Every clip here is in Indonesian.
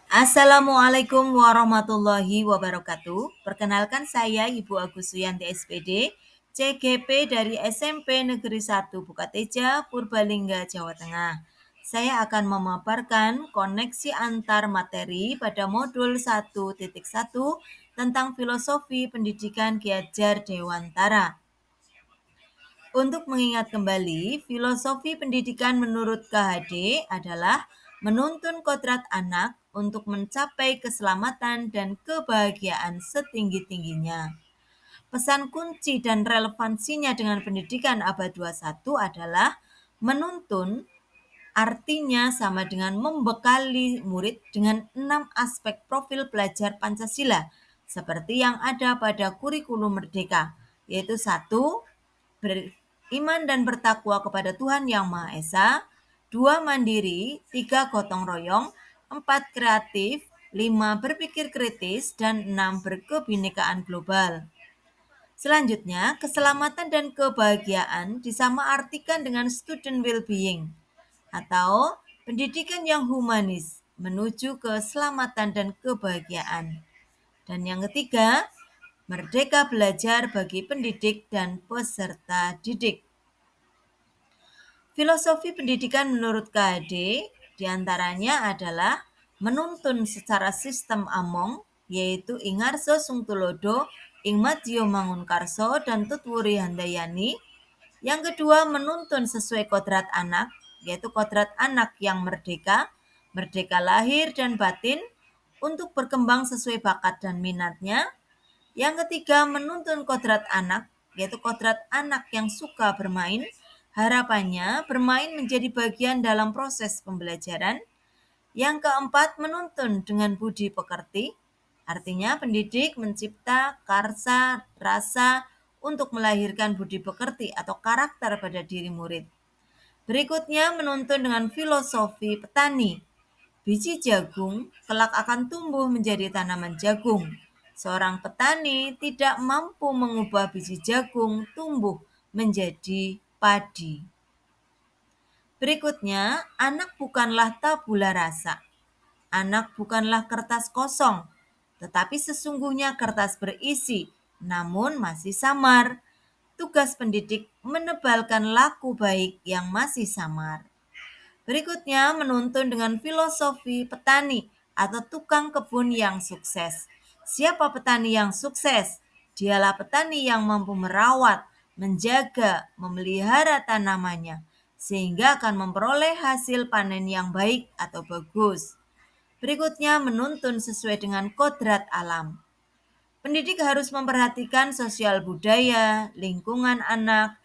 Assalamualaikum warahmatullahi wabarakatuh. Perkenalkan saya Ibu Agus Suyanti SPD, CGP dari SMP Negeri 1 Bukateja, Purbalingga, Jawa Tengah. Saya akan memaparkan koneksi antar materi pada modul 1.1 tentang filosofi pendidikan Ki Hajar Dewantara. Untuk mengingat kembali, filosofi pendidikan menurut KHD adalah menuntun kodrat anak untuk mencapai keselamatan dan kebahagiaan setinggi-tingginya. Pesan kunci dan relevansinya dengan pendidikan abad 21 adalah menuntun, artinya sama dengan membekali murid dengan 6 aspek profil pelajar Pancasila seperti yang ada pada kurikulum Merdeka, yaitu 1. Beriman dan bertakwa kepada Tuhan Yang Maha Esa, 2. Mandiri, 3. Gotong royong, 4. Kreatif, 5. Berpikir kritis, dan 6. Berkebinekaan global. Selanjutnya, keselamatan dan kebahagiaan disamaartikan dengan student well-being atau pendidikan yang humanis menuju keselamatan dan kebahagiaan. Dan yang ketiga, merdeka belajar bagi pendidik dan peserta didik. Filosofi pendidikan menurut KHD diantaranya adalah menuntun secara sistem Among, yaitu Ingarso Sungtulodo, Ingmatio Mangunkarso, dan Tutwuri Handayani. Yang kedua, menuntun sesuai kodrat anak, yaitu kodrat anak yang merdeka, merdeka lahir dan batin, untuk berkembang sesuai bakat dan minatnya. Yang ketiga, menuntun kodrat anak, yaitu kodrat anak yang suka bermain. Harapannya, bermain menjadi bagian dalam proses pembelajaran. Yang keempat, menuntun dengan budi pekerti. Artinya, pendidik mencipta karsa rasa untuk melahirkan budi pekerti atau karakter pada diri murid. Berikutnya, menuntun dengan filosofi petani. Biji jagung kelak akan tumbuh menjadi tanaman jagung. Seorang petani tidak mampu mengubah biji jagung tumbuh menjadi padi. Berikutnya, anak bukanlah tabula rasa. Anak bukanlah kertas kosong, tetapi sesungguhnya kertas berisi, namun masih samar. Tugas pendidik menebalkan laku baik yang masih samar. Berikutnya, menuntun dengan filosofi petani atau tukang kebun yang sukses. Siapa petani yang sukses? Dialah petani yang mampu merawat, menjaga, memelihara tanamannya, sehingga akan memperoleh hasil panen yang baik atau bagus. Berikutnya, menuntun sesuai dengan kodrat alam. Pendidik harus memperhatikan sosial budaya, lingkungan anak,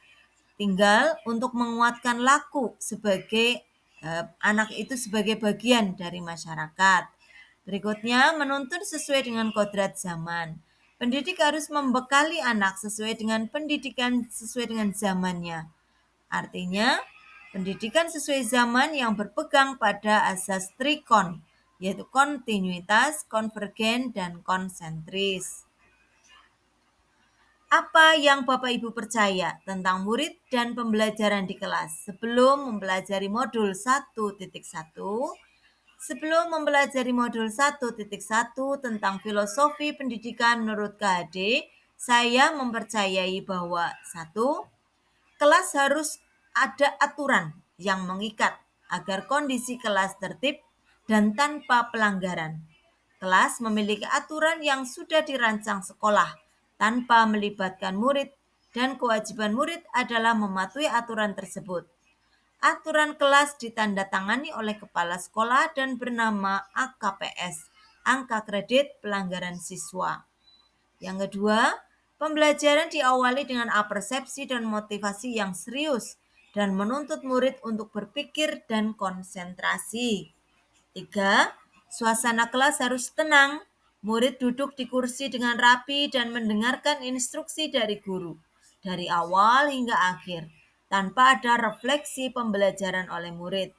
tinggal untuk menguatkan laku sebagai anak itu sebagai bagian dari masyarakat. Berikutnya, menuntun sesuai dengan kodrat zaman. Pendidik harus membekali anak sesuai dengan pendidikan sesuai dengan zamannya. Artinya, pendidikan sesuai zaman yang berpegang pada asas trikon, yaitu kontinuitas, konvergen, dan konsentris. Apa yang Bapak Ibu percaya tentang murid dan pembelajaran di kelas sebelum mempelajari modul 1.1? Sebelum mempelajari modul 1.1 tentang filosofi pendidikan menurut KHD, saya mempercayai bahwa 1. Kelas harus ada aturan yang mengikat agar kondisi kelas tertib dan tanpa pelanggaran. Kelas memiliki aturan yang sudah dirancang sekolah tanpa melibatkan murid dan kewajiban murid adalah mematuhi aturan tersebut. Aturan kelas ditandatangani oleh kepala sekolah dan bernama AKPS, Angka Kredit Pelanggaran Siswa. Yang kedua, pembelajaran diawali dengan apersepsi dan motivasi yang serius dan menuntut murid untuk berpikir dan konsentrasi. 3. Suasana kelas harus tenang. Murid duduk di kursi dengan rapi dan mendengarkan instruksi dari guru dari awal hingga akhir tanpa ada refleksi pembelajaran oleh murid.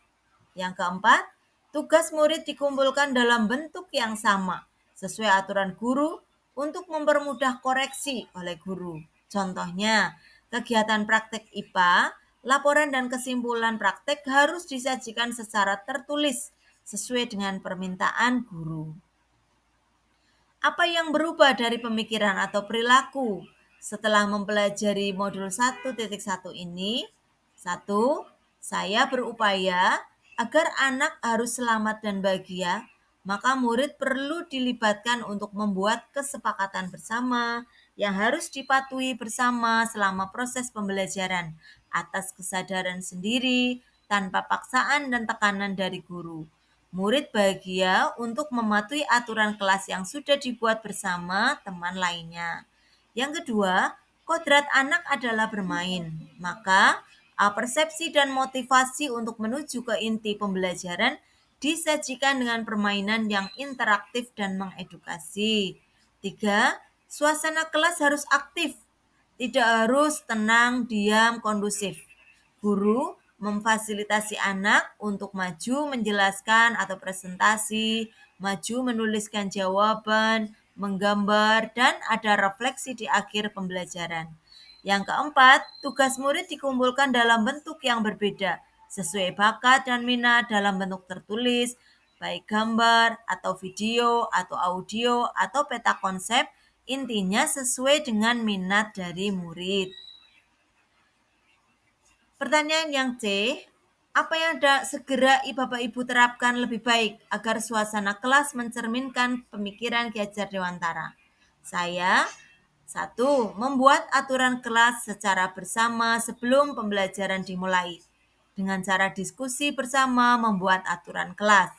Yang keempat, tugas murid dikumpulkan dalam bentuk yang sama sesuai aturan guru untuk mempermudah koreksi oleh guru. Contohnya, kegiatan praktek IPA, laporan dan kesimpulan praktek harus disajikan secara tertulis sesuai dengan permintaan guru. Apa yang berubah dari pemikiran atau perilaku setelah mempelajari modul 1.1 ini? Satu, saya berupaya agar anak harus selamat dan bahagia, maka murid perlu dilibatkan untuk membuat kesepakatan bersama yang harus dipatuhi bersama selama proses pembelajaran atas kesadaran sendiri tanpa paksaan dan tekanan dari guru. Murid bahagia untuk mematuhi aturan kelas yang sudah dibuat bersama teman lainnya. Yang kedua, kodrat anak adalah bermain. Maka, persepsi dan motivasi untuk menuju ke inti pembelajaran disajikan dengan permainan yang interaktif dan mengedukasi. Tiga, suasana kelas harus aktif, tidak harus tenang, diam, kondusif. Guru memfasilitasi anak untuk maju menjelaskan atau presentasi, maju menuliskan jawaban, menggambar, dan ada refleksi di akhir pembelajaran. Yang keempat, tugas murid dikumpulkan dalam bentuk yang berbeda, sesuai bakat dan minat dalam bentuk tertulis, baik gambar atau video atau audio atau peta konsep, intinya sesuai dengan minat dari murid. Pertanyaan yang C, apa yang segera Bapak Ibu terapkan lebih baik agar suasana kelas mencerminkan pemikiran Ki Hajar Dewantara? Saya, satu, membuat aturan kelas secara bersama sebelum pembelajaran dimulai. Dengan cara diskusi bersama membuat aturan kelas.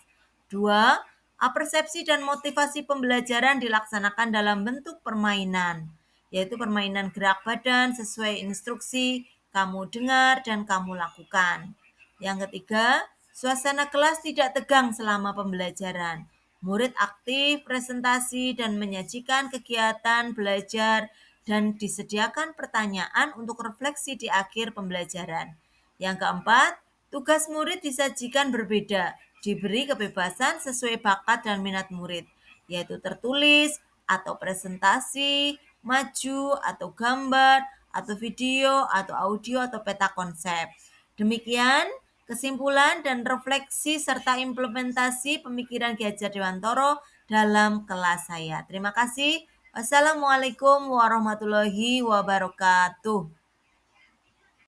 Dua, persepsi dan motivasi pembelajaran dilaksanakan dalam bentuk permainan, yaitu permainan gerak badan sesuai instruksi, kamu dengar dan kamu lakukan. Yang ketiga, suasana kelas tidak tegang selama pembelajaran. Murid aktif, presentasi, dan menyajikan kegiatan belajar dan disediakan pertanyaan untuk refleksi di akhir pembelajaran. Yang keempat, tugas murid disajikan berbeda, diberi kebebasan sesuai bakat dan minat murid, yaitu tertulis atau presentasi, maju atau gambar, atau video, atau audio, atau peta konsep. Demikian kesimpulan dan refleksi serta implementasi pemikiran Ki Hajar Dewantara dalam kelas saya. Terima kasih. Wassalamualaikum warahmatullahi wabarakatuh.